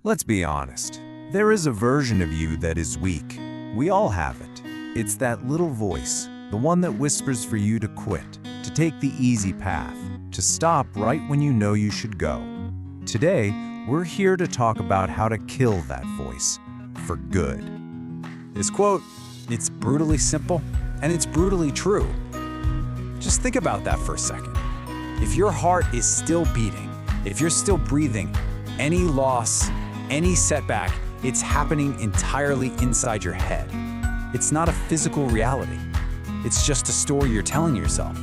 Let's be honest. There is a version of you that is weak. We all have it. It's that little voice, the one that whispers for you to quit, to take the easy path, to stop right when you know you should go. Today, we're here to talk about how to kill that voice for good. This quote, it's brutally simple and it's brutally true. Just think about that for a second. If your heart is still beating, if you're still breathing, any loss, any setback, it's happening entirely inside your head. It's not a physical reality. It's just a story you're telling yourself.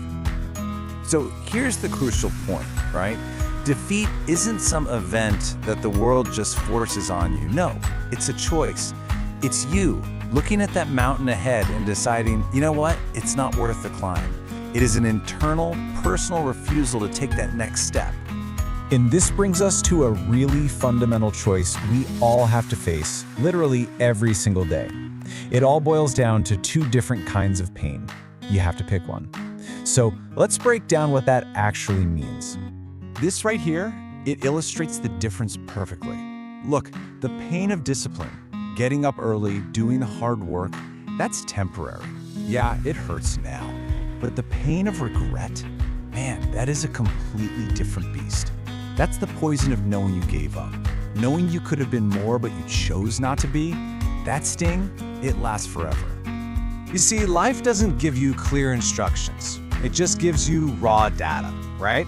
So here's the crucial point, right? Defeat isn't some event that the world just forces on you. No, it's a choice. It's you looking at that mountain ahead and deciding, you know what? It's not worth the climb. It is an internal, personal refusal to take that next step. And this brings us to a really fundamental choice we all have to face, literally every single day. It all boils down to two different kinds of pain. You have to pick one. So let's break down what that actually means. This right here, it illustrates the difference perfectly. Look, the pain of discipline, getting up early, doing the hard work, that's temporary. Yeah, it hurts now. But the pain of regret, man, that is a completely different beast. That's the poison of knowing you gave up. Knowing you could have been more, but you chose not to be. That sting, it lasts forever. You see, life doesn't give you clear instructions. It just gives you raw data, right?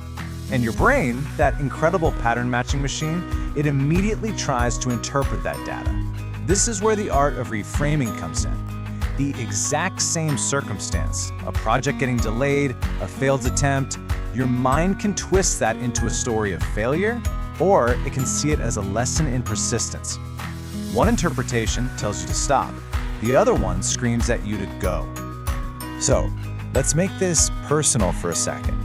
And your brain, that incredible pattern matching machine, it immediately tries to interpret that data. This is where the art of reframing comes in. The exact same circumstance, a project getting delayed, a failed attempt, your mind can twist that into a story of failure, or it can see it as a lesson in persistence. One interpretation tells you to stop. The other one screams at you to go. So, let's make this personal for a second.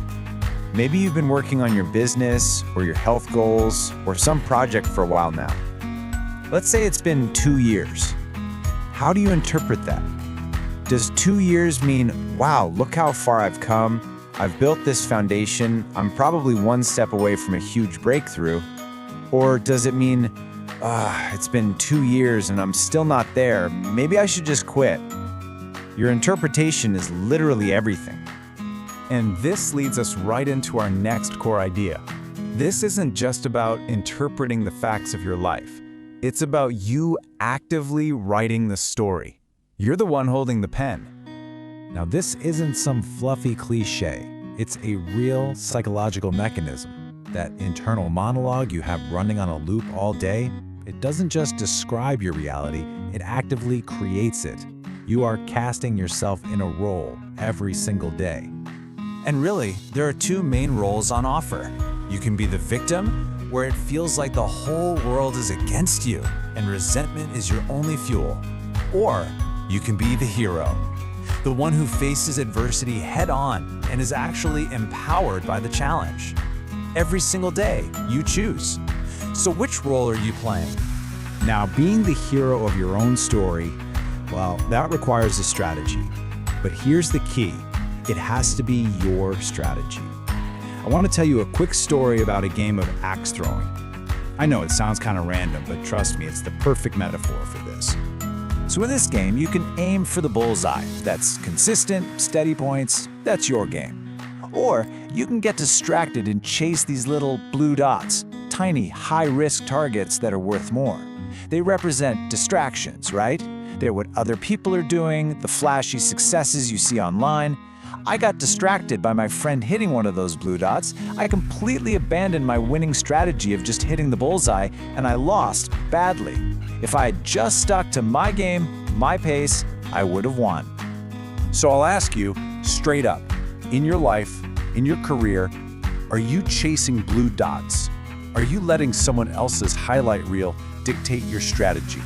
Maybe you've been working on your business or your health goals or some project for a while now. Let's say it's been 2 years. How do you interpret that? Does 2 years mean, wow, look how far I've come, I've built this foundation, I'm probably one step away from a huge breakthrough? Or does it mean, it's been 2 years and I'm still not there, maybe I should just quit? Your interpretation is literally everything. And this leads us right into our next core idea. This isn't just about interpreting the facts of your life. It's about you actively writing the story. You're the one holding the pen. Now, this isn't some fluffy cliche. It's a real psychological mechanism. That internal monologue you have running on a loop all day, it doesn't just describe your reality, it actively creates it. You are casting yourself in a role every single day. And really, there are two main roles on offer. You can be the victim, where it feels like the whole world is against you and resentment is your only fuel. Or you can be the hero, the one who faces adversity head-on and is actually empowered by the challenge. Every single day, you choose. So which role are you playing? Now, being the hero of your own story, well, that requires a strategy. But here's the key. It has to be your strategy. I want to tell you a quick story about a game of axe throwing. I know it sounds kind of random, but trust me, it's the perfect metaphor for this. So in this game, you can aim for the bullseye. That's consistent, steady points, that's your game. Or you can get distracted and chase these little blue dots, tiny, high-risk targets that are worth more. They represent distractions, right? They're what other people are doing, the flashy successes you see online. I got distracted by my friend hitting one of those blue dots. I completely abandoned my winning strategy of just hitting the bullseye, and I lost badly. If I had just stuck to my game, my pace, I would have won. So I'll ask you, straight up, in your life, in your career, are you chasing blue dots? Are you letting someone else's highlight reel dictate your strategy?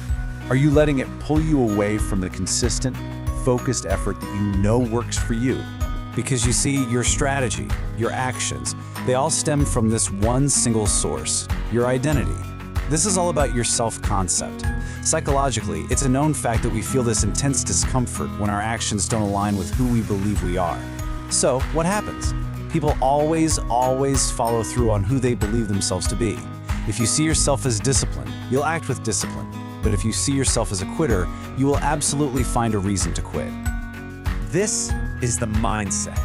Are you letting it pull you away from the consistent, focused effort that you know works for you? Because you see, your strategy, your actions, they all stem from this one single source, your identity. This is all about your self-concept. Psychologically, it's a known fact that we feel this intense discomfort when our actions don't align with who we believe we are. So, what happens? People always follow through on who they believe themselves to be. If you see yourself as disciplined, you'll act with discipline. But if you see yourself as a quitter, you will absolutely find a reason to quit. This is the mindset.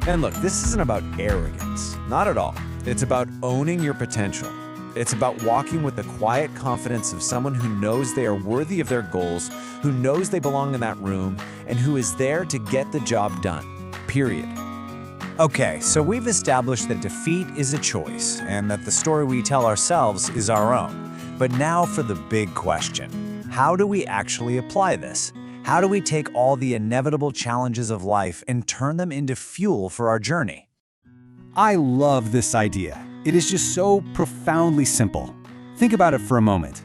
And look, this isn't about arrogance. Not at all. It's about owning your potential. It's about walking with the quiet confidence of someone who knows they are worthy of their goals, who knows they belong in that room, and who is there to get the job done. Period. Okay, so we've established that defeat is a choice, and that the story we tell ourselves is our own. But now for the big question. How do we actually apply this? How do we take all the inevitable challenges of life and turn them into fuel for our journey? I love this idea. It is just so profoundly simple. Think about it for a moment.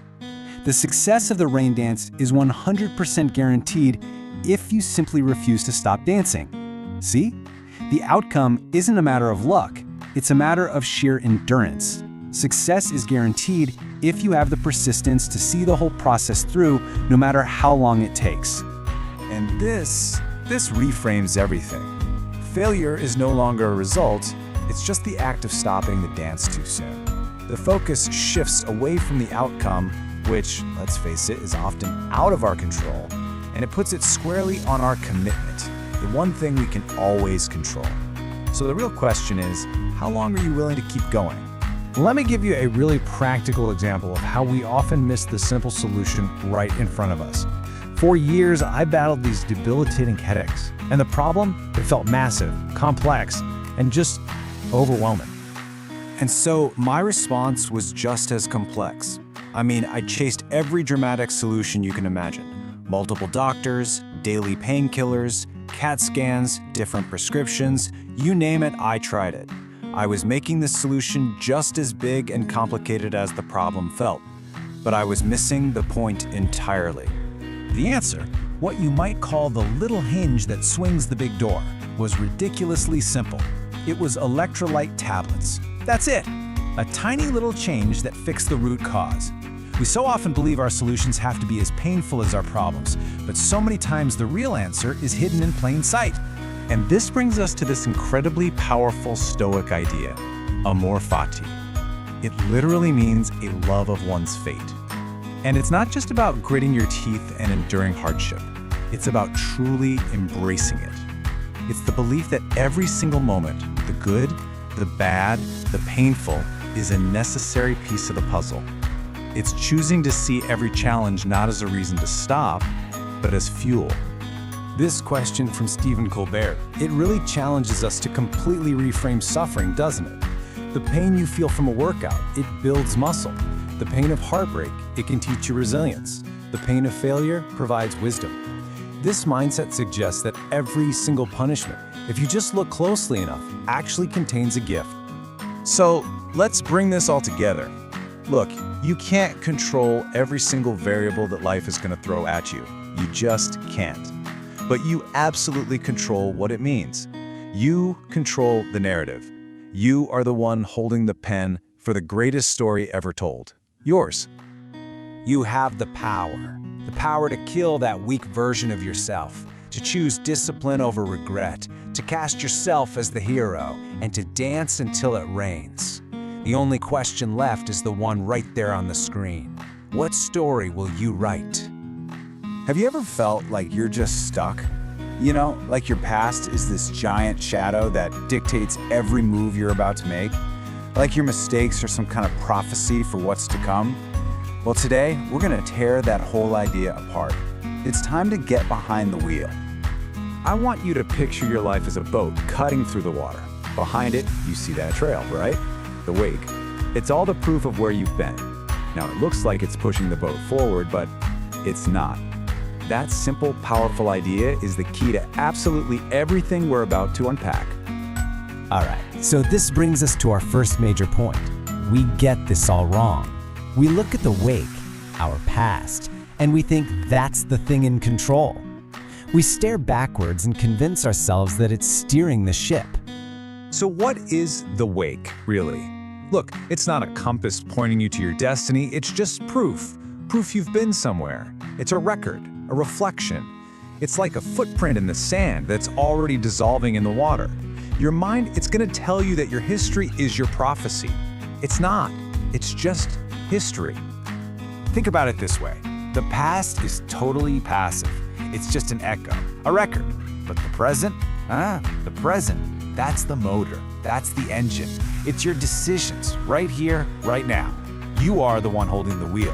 The success of the rain dance is 100% guaranteed if you simply refuse to stop dancing. See? The outcome isn't a matter of luck, it's a matter of sheer endurance. Success is guaranteed if you have the persistence to see the whole process through, no matter how long it takes. And this reframes everything. Failure is no longer a result, it's just the act of stopping the dance too soon. The focus shifts away from the outcome, which, let's face it, is often out of our control, and it puts it squarely on our commitment, the one thing we can always control. So the real question is, how long are you willing to keep going? Let me give you a really practical example of how we often miss the simple solution right in front of us. For years, I battled these debilitating headaches, and the problem, it felt massive, complex, and just overwhelming. And so my response was just as complex. I mean, I chased every dramatic solution you can imagine. Multiple doctors, daily painkillers, CAT scans, different prescriptions, you name it, I tried it. I was making the solution just as big and complicated as the problem felt. But I was missing the point entirely. The answer, what you might call the little hinge that swings the big door, was ridiculously simple. It was electrolyte tablets. That's it. A tiny little change that fixed the root cause. We so often believe our solutions have to be as painful as our problems, but so many times the real answer is hidden in plain sight. And this brings us to this incredibly powerful Stoic idea, amor fati. It literally means a love of one's fate. And it's not just about gritting your teeth and enduring hardship. It's about truly embracing it. It's the belief that every single moment, the good, the bad, the painful, is a necessary piece of the puzzle. It's choosing to see every challenge not as a reason to stop, but as fuel. This question from Stephen Colbert, it really challenges us to completely reframe suffering, doesn't it? The pain you feel from a workout, it builds muscle. The pain of heartbreak, it can teach you resilience. The pain of failure provides wisdom. This mindset suggests that every single punishment, if you just look closely enough, actually contains a gift. So let's bring this all together. Look, you can't control every single variable that life is going to throw at you. You just can't. But you absolutely control what it means. You control the narrative. You are the one holding the pen for the greatest story ever told. Yours. You have the power to kill that weak version of yourself, to choose discipline over regret, to cast yourself as the hero, and to dance until it rains. The only question left is the one right there on the screen. What story will you write? Have you ever felt like you're just stuck? You know, like your past is this giant shadow that dictates every move you're about to make? Like your mistakes are some kind of prophecy for what's to come? Well, today, we're gonna tear that whole idea apart. It's time to get behind the wheel. I want you to picture your life as a boat cutting through the water. Behind it, you see that trail, right? The wake. It's all the proof of where you've been. Now, it looks like it's pushing the boat forward, but it's not. That simple, powerful idea is the key to absolutely everything we're about to unpack. All right, so this brings us to our first major point. We get this all wrong. We look at the wake, our past, and we think that's the thing in control. We stare backwards and convince ourselves that it's steering the ship. So what is the wake, really? Look, it's not a compass pointing you to your destiny, it's just proof. Proof you've been somewhere. It's a record, a reflection. It's like a footprint in the sand that's already dissolving in the water. Your mind, it's gonna tell you that your history is your prophecy. It's not. It's just history. Think about it this way. The past is totally passive. It's just an echo, a record. But the present? The present, that's the motor. That's the engine. It's your decisions, right here, right now. You are the one holding the wheel.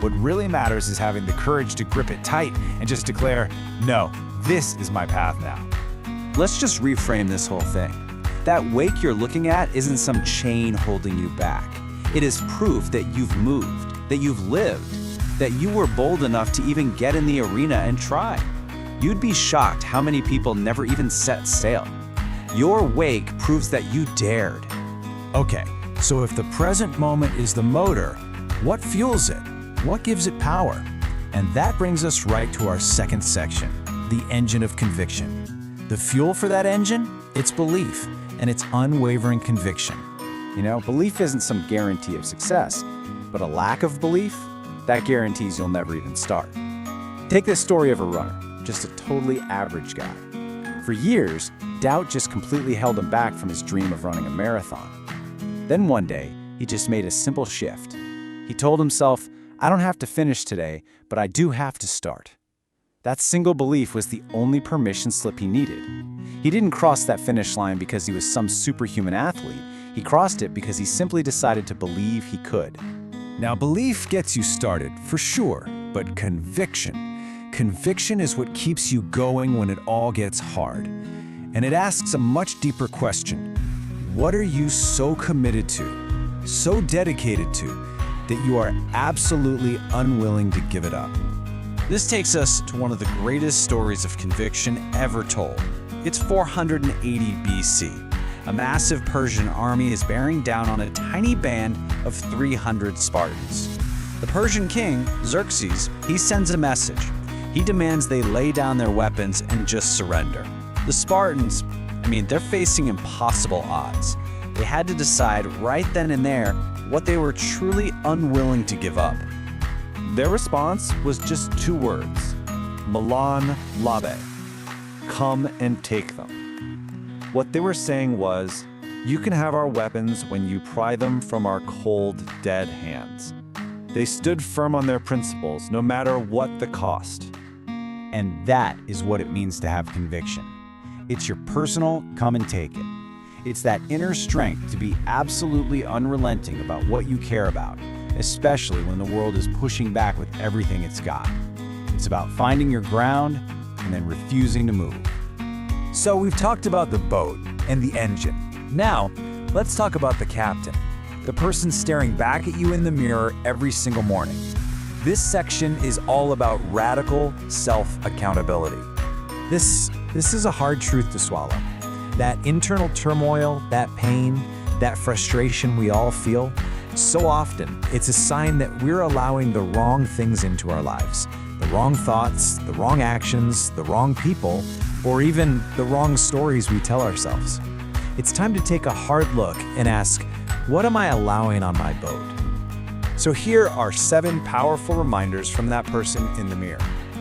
What really matters is having the courage to grip it tight and just declare, no, this is my path now. Let's just reframe this whole thing. That wake you're looking at isn't some chain holding you back. It is proof that you've moved, that you've lived, that you were bold enough to even get in the arena and try. You'd be shocked how many people never even set sail. Your wake proves that you dared. Okay, so if the present moment is the motor, what fuels it? What gives it power? And that brings us right to our second section, the engine of conviction. The fuel for that engine? It's belief, and it's unwavering conviction. You know, belief isn't some guarantee of success, but a lack of belief, that guarantees you'll never even start. Take this story of a runner, just a totally average guy. For years, doubt just completely held him back from his dream of running a marathon. Then one day, he just made a simple shift. He told himself, I don't have to finish today, but I do have to start. That single belief was the only permission slip he needed. He didn't cross that finish line because he was some superhuman athlete. He crossed it because he simply decided to believe he could. Now, belief gets you started, for sure, but conviction is what keeps you going when it all gets hard. And it asks a much deeper question. What are you so committed to, so dedicated to, that you are absolutely unwilling to give it up? This takes us to one of the greatest stories of conviction ever told. It's 480 BC. A massive Persian army is bearing down on a tiny band of 300 Spartans. The Persian king, Xerxes, he sends a message. He demands they lay down their weapons and just surrender. The Spartans, they're facing impossible odds. They had to decide right then and there what they were truly unwilling to give up. Their response was just two words, Milan Labe, come and take them. What they were saying was, you can have our weapons when you pry them from our cold, dead hands. They stood firm on their principles, no matter what the cost. And that is what it means to have conviction. It's your personal come and take it. It's that inner strength to be absolutely unrelenting about what you care about, especially when the world is pushing back with everything it's got. It's about finding your ground and then refusing to move. So we've talked about the boat and the engine. Now, let's talk about the captain, the person staring back at you in the mirror every single morning. This section is all about radical self-accountability. This is a hard truth to swallow. That internal turmoil, that pain, that frustration we all feel, so often it's a sign that we're allowing the wrong things into our lives. The wrong thoughts, the wrong actions, the wrong people, or even the wrong stories we tell ourselves. It's time to take a hard look and ask, what am I allowing on my boat? So here are 7 powerful reminders from that person in the mirror.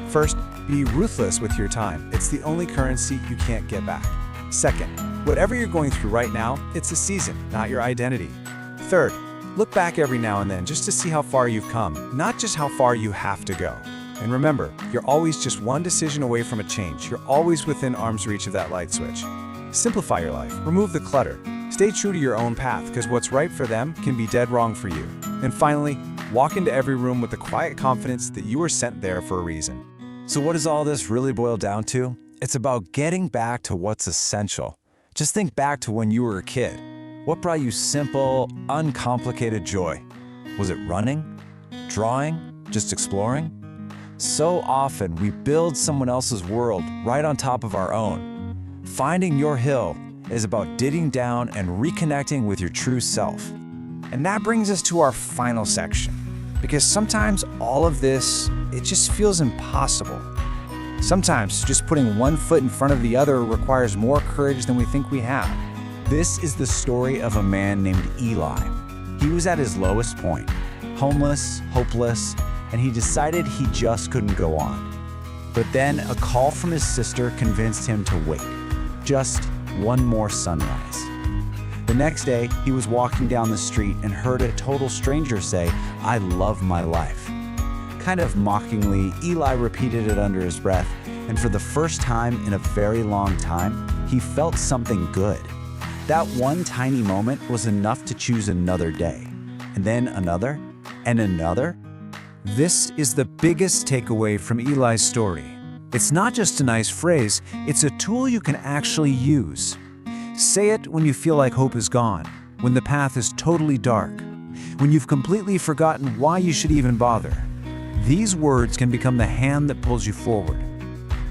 First, be ruthless with your time. It's the only currency you can't get back. Second, whatever you're going through right now, it's a season, not your identity. Third, look back every now and then just to see how far you've come, not just how far you have to go. And remember, you're always just one decision away from a change. You're always within arm's reach of that light switch. Simplify your life. Remove the clutter. Stay true to your own path, because what's right for them can be dead wrong for you. And finally, walk into every room with the quiet confidence that you were sent there for a reason. So what does all this really boil down to? It's about getting back to what's essential. Just think back to when you were a kid. What brought you simple, uncomplicated joy? Was it running? Drawing? Just exploring? So often, we build someone else's world right on top of our own. Finding your hill is about digging down and reconnecting with your true self. And that brings us to our final section, because sometimes all of this, it just feels impossible. Sometimes just putting one foot in front of the other requires more courage than we think we have. This is the story of a man named Eli. He was at his lowest point, homeless, hopeless, and he decided he just couldn't go on. But then a call from his sister convinced him to wait. Just one more sunrise. The next day, he was walking down the street and heard a total stranger say, "I love my life." Kind of mockingly, Eli repeated it under his breath, and for the first time in a very long time, he felt something good. That one tiny moment was enough to choose another day, and then another, and another. This is the biggest takeaway from Eli's story. It's not just a nice phrase, it's a tool you can actually use. Say it when you feel like hope is gone, when the path is totally dark, when you've completely forgotten why you should even bother. These words can become the hand that pulls you forward.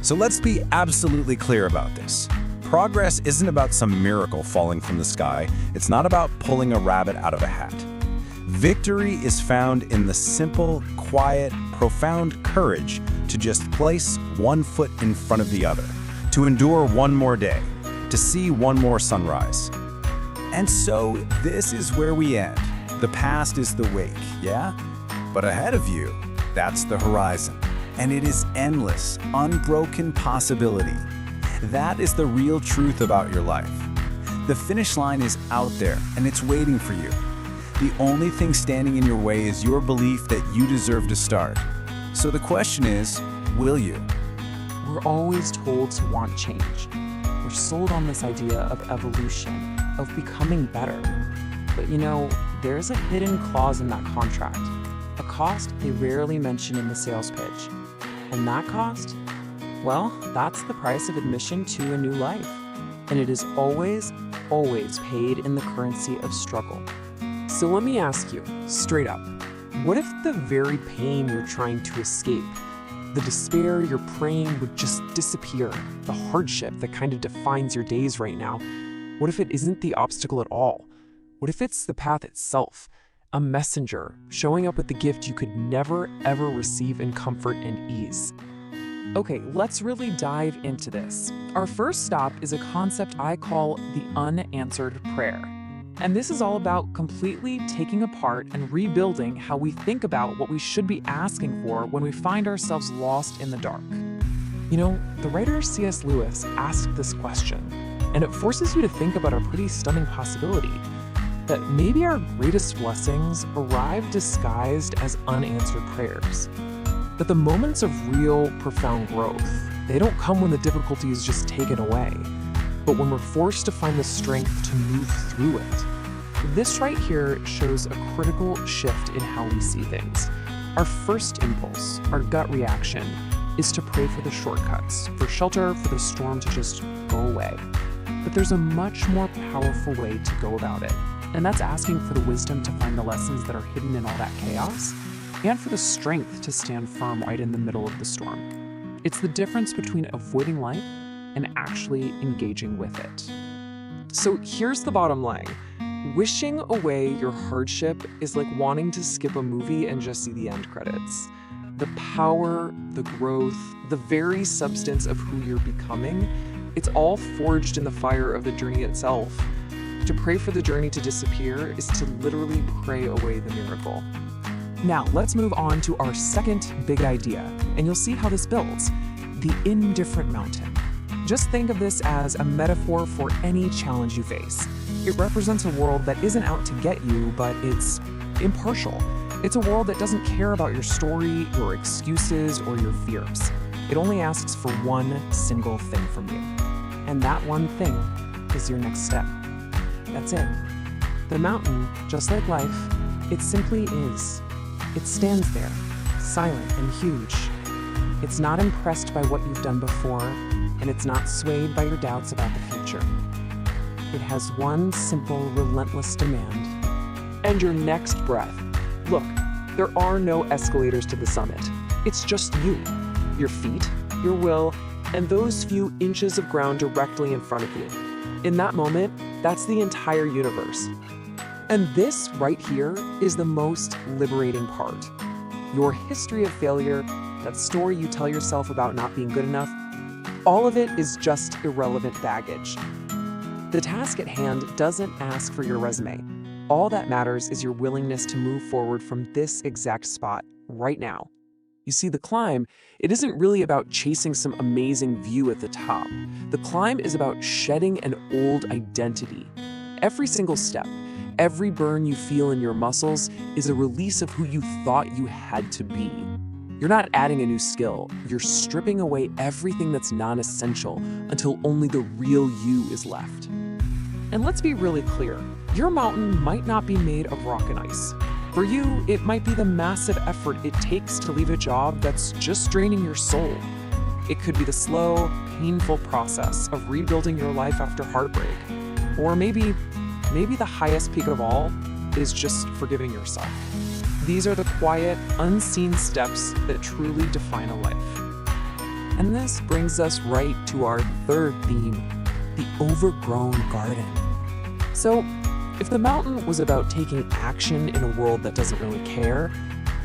So let's be absolutely clear about this. Progress isn't about some miracle falling from the sky. It's not about pulling a rabbit out of a hat. Victory is found in the simple, quiet, profound courage to just place one foot in front of the other, to endure one more day, to see one more sunrise. And so this is where we end. The past is the wake, yeah? But ahead of you, that's the horizon. And it is endless, unbroken possibility. That is the real truth about your life. The finish line is out there, and it's waiting for you. The only thing standing in your way is your belief that you deserve to start. So the question is, will you? We're always told to want change. We're sold on this idea of evolution, of becoming better. But there's a hidden clause in that contract, a cost they rarely mention in the sales pitch. And that cost? Well, that's the price of admission to a new life. And it is always, always paid in the currency of struggle. So let me ask you, straight up, what if the very pain you're trying to escape, the despair you're praying would just disappear, the hardship that kind of defines your days right now, what if it isn't the obstacle at all? What if it's the path itself, a messenger showing up with the gift you could never, ever receive in comfort and ease? Okay, let's really dive into this. Our first stop is a concept I call the unanswered prayer. And this is all about completely taking apart and rebuilding how we think about what we should be asking for when we find ourselves lost in the dark. The writer C.S. Lewis asked this question, and it forces you to think about a pretty stunning possibility, that maybe our greatest blessings arrive disguised as unanswered prayers. That the moments of real, profound growth, they don't come when the difficulty is just taken away, but when we're forced to find the strength to move through it. This right here shows a critical shift in how we see things. Our first impulse, our gut reaction, is to pray for the shortcuts, for shelter, for the storm to just go away. But there's a much more powerful way to go about it, and that's asking for the wisdom to find the lessons that are hidden in all that chaos, and for the strength to stand firm right in the middle of the storm. It's the difference between avoiding life and actually engaging with it. So here's the bottom line. Wishing away your hardship is like wanting to skip a movie and just see the end credits. The power, the growth, the very substance of who you're becoming, it's all forged in the fire of the journey itself. To pray for the journey to disappear is to literally pray away the miracle. Now, let's move on to our second big idea, and you'll see how this builds. The indifferent mountain. Just think of this as a metaphor for any challenge you face. It represents a world that isn't out to get you, but it's impartial. It's a world that doesn't care about your story, your excuses, or your fears. It only asks for one single thing from you. And that one thing is your next step. That's it. The mountain, just like life, it simply is. It stands there, silent and huge. It's not impressed by what you've done before, and it's not swayed by your doubts about the future. It has one simple, relentless demand. And your next breath. Look, there are no escalators to the summit. It's just you, your feet, your will, and those few inches of ground directly in front of you. In that moment, that's the entire universe. And this right here is the most liberating part. Your history of failure, that story you tell yourself about not being good enough, all of it is just irrelevant baggage. The task at hand doesn't ask for your resume. All that matters is your willingness to move forward from this exact spot right now. You see, the climb, it isn't really about chasing some amazing view at the top. The climb is about shedding an old identity. Every single step, every burn you feel in your muscles is a release of who you thought you had to be. You're not adding a new skill, you're stripping away everything that's non-essential until only the real you is left. And let's be really clear, your mountain might not be made of rock and ice. For you, it might be the massive effort it takes to leave a job that's just draining your soul. It could be the slow, painful process of rebuilding your life after heartbreak. Or maybe the highest peak of all is just forgiving yourself. These are the quiet, unseen steps that truly define a life. And this brings us right to our third theme, the overgrown garden. So, if the mountain was about taking action in a world that doesn't really care,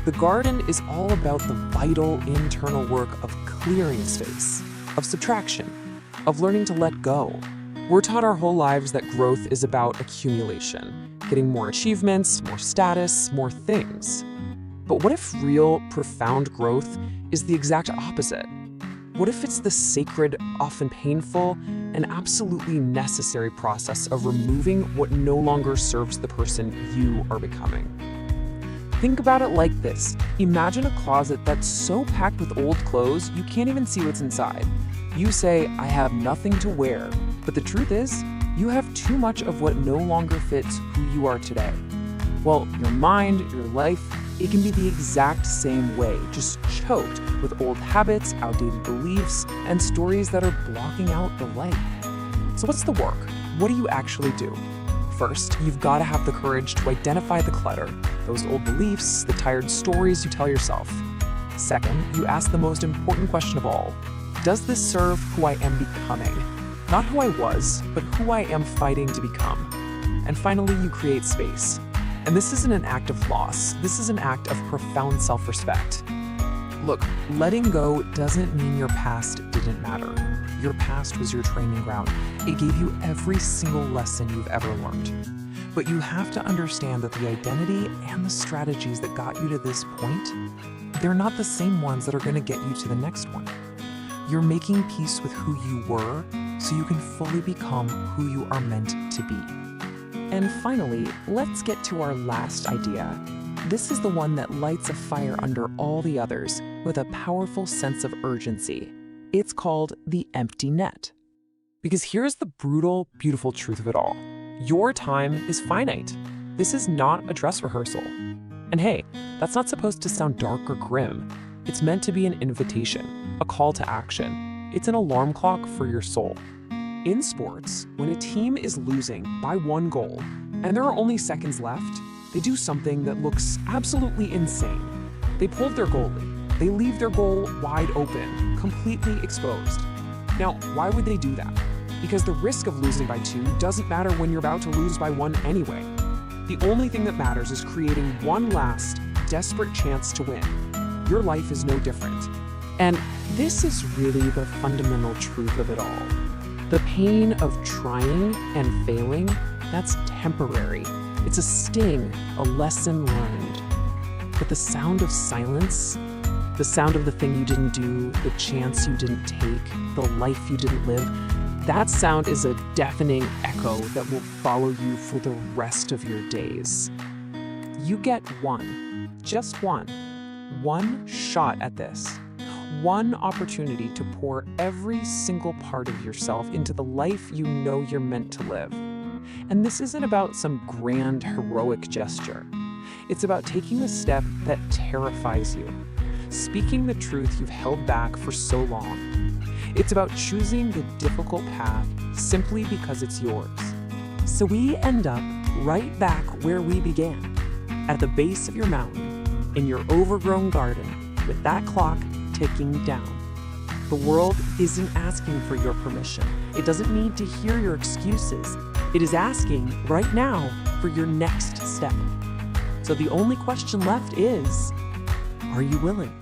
the garden is all about the vital internal work of clearing space, of subtraction, of learning to let go. We're taught our whole lives that growth is about accumulation, getting more achievements, more status, more things. But what if real, profound growth is the exact opposite? What if it's the sacred, often painful, and absolutely necessary process of removing what no longer serves the person you are becoming? Think about it like this. Imagine a closet that's so packed with old clothes you can't even see what's inside. You say, "I have nothing to wear," but the truth is, you have too much of what no longer fits who you are today. Well, your mind, your life, it can be the exact same way, just choked with old habits, outdated beliefs, and stories that are blocking out the light. So what's the work? What do you actually do? First, you've got to have the courage to identify the clutter, those old beliefs, the tired stories you tell yourself. Second, you ask the most important question of all. Does this serve who I am becoming? Not who I was, but who I am fighting to become. And finally, you create space. And this isn't an act of loss. This is an act of profound self-respect. Look, letting go doesn't mean your past didn't matter. Your past was your training ground. It gave you every single lesson you've ever learned. But you have to understand that the identity and the strategies that got you to this point, they're not the same ones that are going to get you to the next one. You're making peace with who you were so you can fully become who you are meant to be. And finally, let's get to our last idea. This is the one that lights a fire under all the others with a powerful sense of urgency. It's called the empty net. Because here's the brutal, beautiful truth of it all. Your time is finite. This is not a dress rehearsal. And hey, that's not supposed to sound dark or grim. It's meant to be an invitation, a call to action. It's an alarm clock for your soul. In sports, when a team is losing by one goal and there are only seconds left, they do something that looks absolutely insane. They pulled their goalie. They leave their goal wide open, completely exposed. Now, why would they do that? Because the risk of losing by 2 doesn't matter when you're about to lose by 1 anyway. The only thing that matters is creating one last, desperate chance to win. Your life is no different. And this is really the fundamental truth of it all. The pain of trying and failing, that's temporary. It's a sting, a lesson learned. But the sound of silence, the sound of the thing you didn't do, the chance you didn't take, the life you didn't live, that sound is a deafening echo that will follow you for the rest of your days. You get just one shot at this. One opportunity to pour every single part of yourself into the life you know you're meant to live. And this isn't about some grand, heroic gesture. It's about taking the step that terrifies you, speaking the truth you've held back for so long. It's about choosing the difficult path simply because it's yours. So we end up right back where we began, at the base of your mountain, in your overgrown garden, with that clock ticking down. The world isn't asking for your permission. It doesn't need to hear your excuses. It is asking right now for your next step. So the only question left is, are you willing?